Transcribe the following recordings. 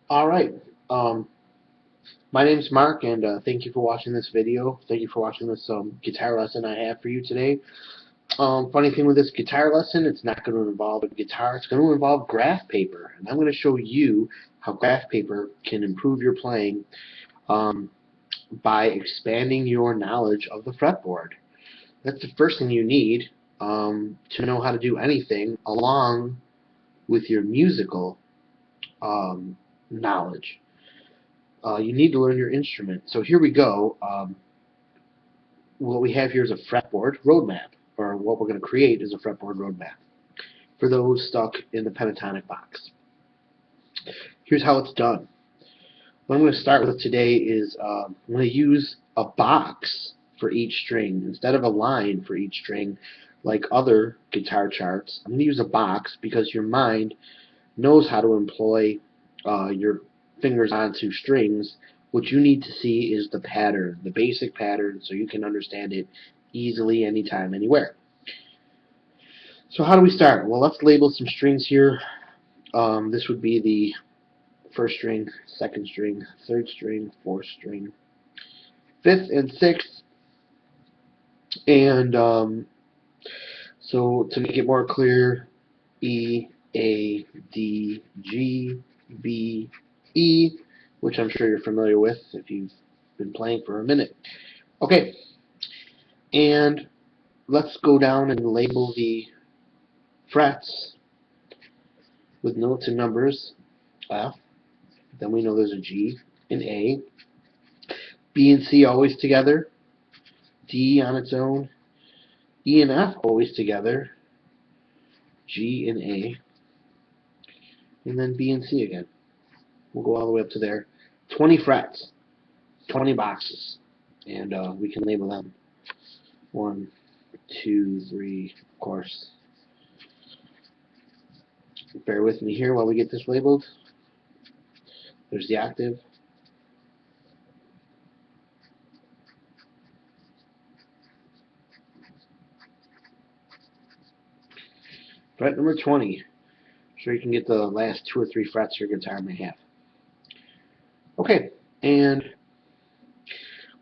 Alright, um, my name's Mark, and thank you for watching this video. Thank you for watching this guitar lesson I have for you today. Funny thing with this guitar lesson, it's not going to involve a guitar, it's going to involve graph paper. And I'm going to show you how graph paper can improve your playing um, by expanding your knowledge of the fretboard. That's the first thing you need to know how to do anything along with your musical knowledge. You need to learn your instrument. So here we go. What we have here is a fretboard roadmap, or what we're going to create is a fretboard roadmap for those stuck in the Pentatonic box. Here's how it's done. What I'm going to start with today is I'm going to use a box for each string instead of a line for each string like other guitar charts. I'm going to use a box because your mind knows how to employ your fingers onto strings. What you need to see is the pattern, the basic pattern, so you can understand it easily anytime, anywhere. So how do we start? Well, let's label some strings here. This would be the first string, second string, third string, fourth string, fifth and sixth. And so to make it more clear, E, A, D, G, B, E, which I'm sure you're familiar with if you've been playing for a minute. Okay, and let's go down and label the frets with notes and numbers. F, then we know there's a G, an A, B and C always together, D on its own, E and F always together, G and A, and then B and C again. We'll go all the way up to there. 20 frets, 20 boxes, and we can label them 1, 2, 3, of course. Bear with me here while we get this labeled. There's the octave. Fret number 20. So you can get the last 2 or 3 frets your guitar may have. Okay, and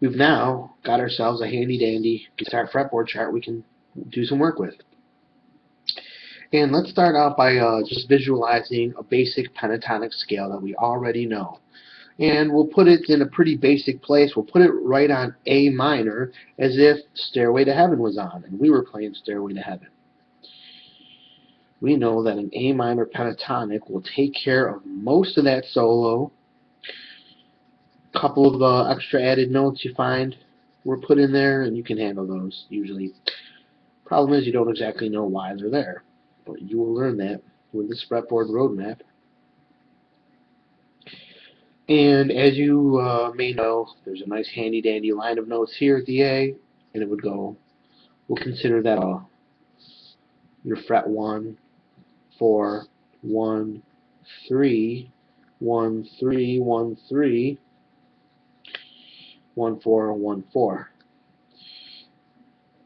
we've now got ourselves a handy-dandy guitar fretboard chart we can do some work with. And let's start out by just visualizing a basic pentatonic scale that we already know. And we'll put it in a pretty basic place. We'll put it right on A minor as if Stairway to Heaven was on and we were playing Stairway to Heaven. We know that an A minor pentatonic will take care of most of that solo. A couple of extra added notes you find were put in there, and you can handle those usually. Problem is you don't exactly know why they're there, but you will learn that with this Fretboard Roadmap. And as you may know, there's a nice handy-dandy line of notes here at the A, and it would go, we'll consider that your fret 1, 4, 1, 3, 1, 3, 1, 3, 1, 4, 1, 4.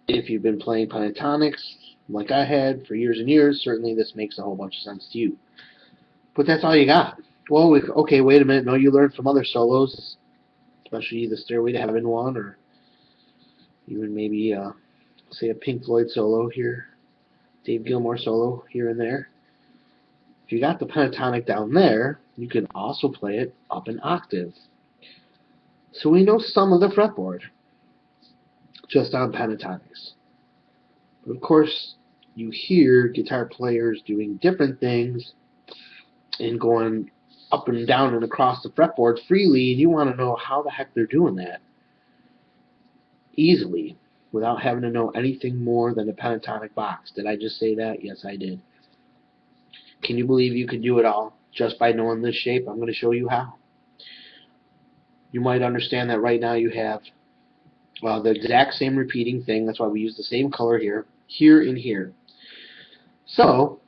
If you've been playing Pentatonix like I had for years and years, certainly this makes a whole bunch of sense to you. But that's all you got. Well, okay, wait a minute. No, you learned from other solos, especially the Stairway to Heaven one, or even maybe, say, a Pink Floyd solo here, Dave Gilmour solo here and there. If you got the pentatonic down there, you can also play it up an octave. So we know some of the fretboard just on Pentatonix. But of course, you hear guitar players doing different things and going up and down and across the fretboard freely, and you want to know how the heck they're doing that easily without having to know anything more than a pentatonic box. Did I just say that? Yes, I did. Can you believe you could do it all just by knowing this shape? I'm going to show you how. You might understand that right now you have the exact same repeating thing. That's why we use the same color here, and here. So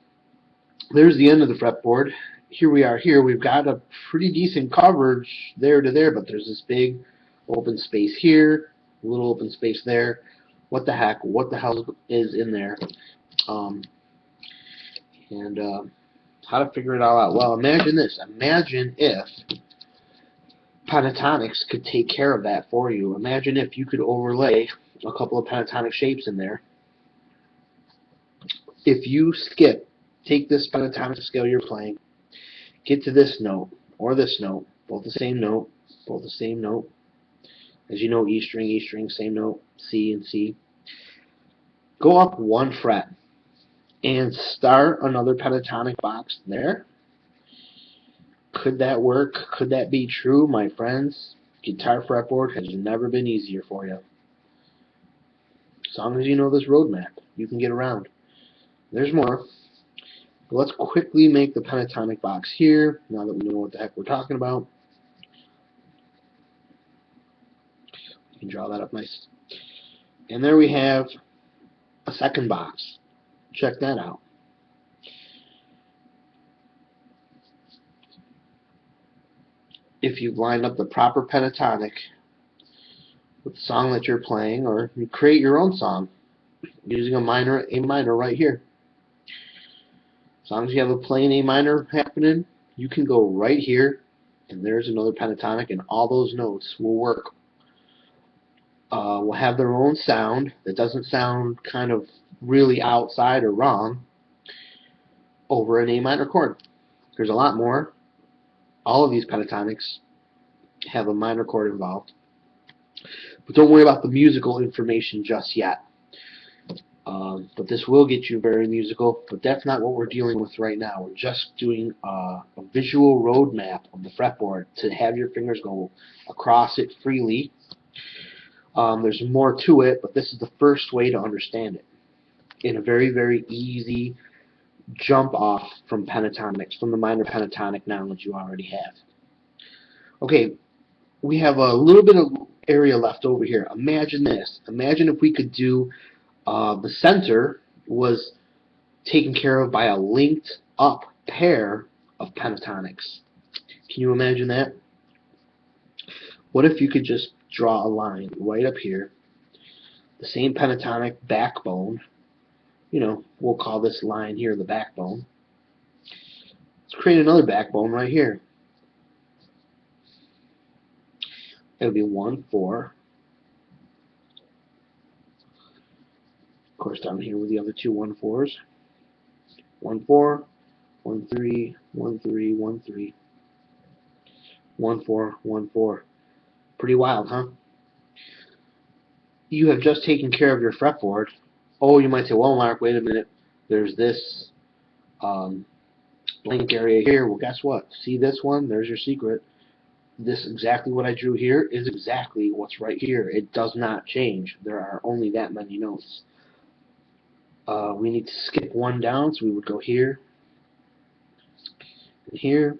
there's the end of the fretboard. Here we are here. We've got a pretty decent coverage there to there, but there's this big open space here, a little open space there. What the heck? What the hell is in there? How to figure it all out? Well, imagine this. Imagine if Pentatonix could take care of that for you. Imagine if you could overlay a couple of pentatonic shapes in there. If you take this pentatonic scale you're playing, get to this note or this note, both the same note, both the same note. As you know, E string, same note, C and C. Go up one fret and start another pentatonic box there. Could that work? Could that be true, my friends? Guitar fretboard has never been easier for you. As long as you know this roadmap, you can get around. There's more. But let's quickly make the pentatonic box here, now that we know what the heck we're talking about. You can draw that up nice. And there we have a second box. Check that out. If you've lined up the proper pentatonic with the song that you're playing, or you create your own song using a minor, A minor right here. As long as you have a plain A minor happening, you can go right here, and there's another pentatonic, and all those notes will work. Will have their own sound that doesn't sound kind of really outside or wrong over an A minor chord. There's a lot more. All of these pentatonics have a minor chord involved. But don't worry about the musical information just yet. But this will get you very musical, but that's not what we're dealing with right now. We're just doing a visual roadmap of the fretboard to have your fingers go across it freely. There's more to it, but this is the first way to understand it in a very, very easy jump off from pentatonics, from the minor pentatonic knowledge you already have. Okay, we have a little bit of area left over here. Imagine this. Imagine if we could do the center was taken care of by a linked up pair of pentatonics. Can you imagine that? What if you could just draw a line right up here, the same pentatonic backbone, you know, we'll call this line here the backbone. Let's create another backbone right here. It'll be 1, 4. Of course, down here with the other two 1, 4s. 1, 4, 1, 3, 1, 3, 1, 3, 1, 4, 1, 4. Pretty wild, huh? You have just taken care of your fretboard. Oh, you might say, well, Mark, wait a minute. There's this blank area here. Well, guess what? See this one? There's your secret. This exactly what I drew here is exactly what's right here. It does not change. There are only that many notes. We need to skip one down, so we would go here and here.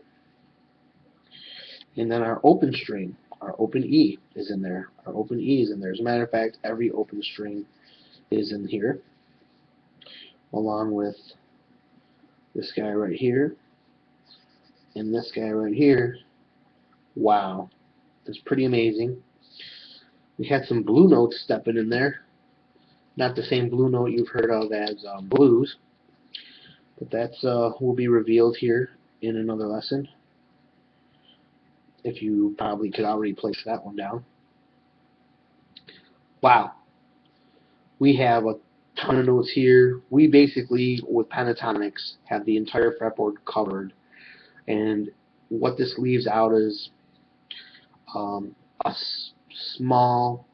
And then our open string, our open E is in there. Our open E is in there. As a matter of fact, every open string is in here, along with this guy right here and this guy right here. Wow, that's pretty amazing. We had some blue notes stepping in there. Not the same blue note you've heard of as blues, but that's will be revealed here in another lesson. If you probably could already place that one down. Wow, we have a ton of notes here. We basically, with Pentatonix, have the entire fretboard covered, and what this leaves out is small.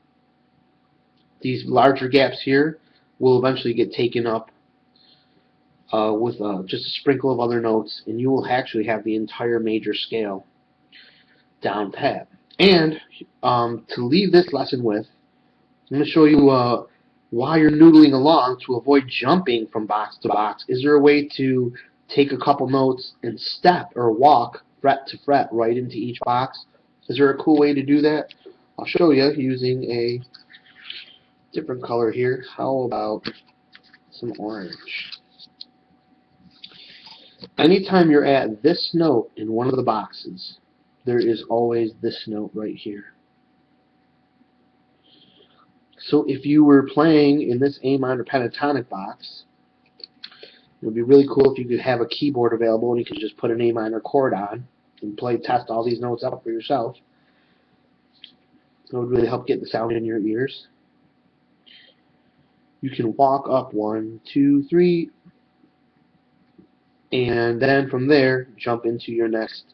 These larger gaps here will eventually get taken up with just a sprinkle of other notes, and you will actually have the entire major scale down pat. And to leave this lesson with, I'm going to show you while you're noodling along, to avoid jumping from box to box, is there a way to take a couple notes and step or walk fret to fret right into each box? Is there a cool way to do that? I'll show you using a different color here. How about some orange? Anytime you're at this note in one of the boxes, there is always this note right here. So if you were playing in this A minor pentatonic box, It would be really cool if you could have a keyboard available and you could just put an A minor chord on and test all these notes out for yourself. It would really help get the sound in your ears. You can walk up 1, 2, 3, and then from there jump into your next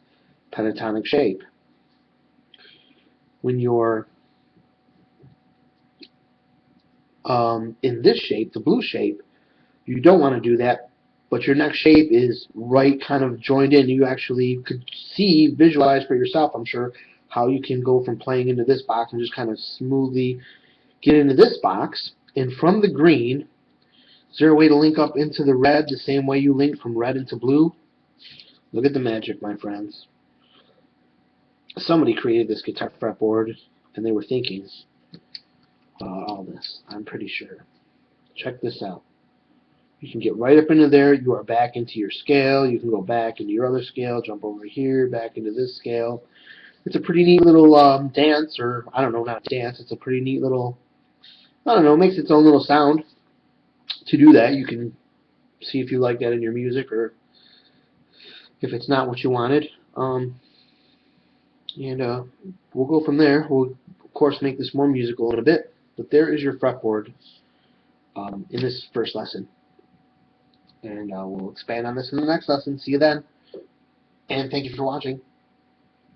pentatonic shape. When you're in this shape, the blue shape, you don't want to do that, but your next shape is right kind of joined in. You actually could visualize for yourself, I'm sure, how you can go from playing into this box and just kind of smoothly get into this box. And from the green, is there a way to link up into the red the same way you link from red into blue? Look at the magic, my friends. Somebody created this guitar fretboard, and they were thinking all this, I'm pretty sure. Check this out. You can get right up into there. You are back into your scale. You can go back into your other scale, jump over here, back into this scale. It's a pretty neat little dance, or I don't know, not dance. It's a pretty neat little, I don't know, it makes its own little sound. To do that, you can see if you like that in your music, or if it's not what you wanted. And we'll go from there. We'll, of course, make this more musical in a bit. But there is your fretboard in this first lesson. And we'll expand on this in the next lesson. See you then. And thank you for watching.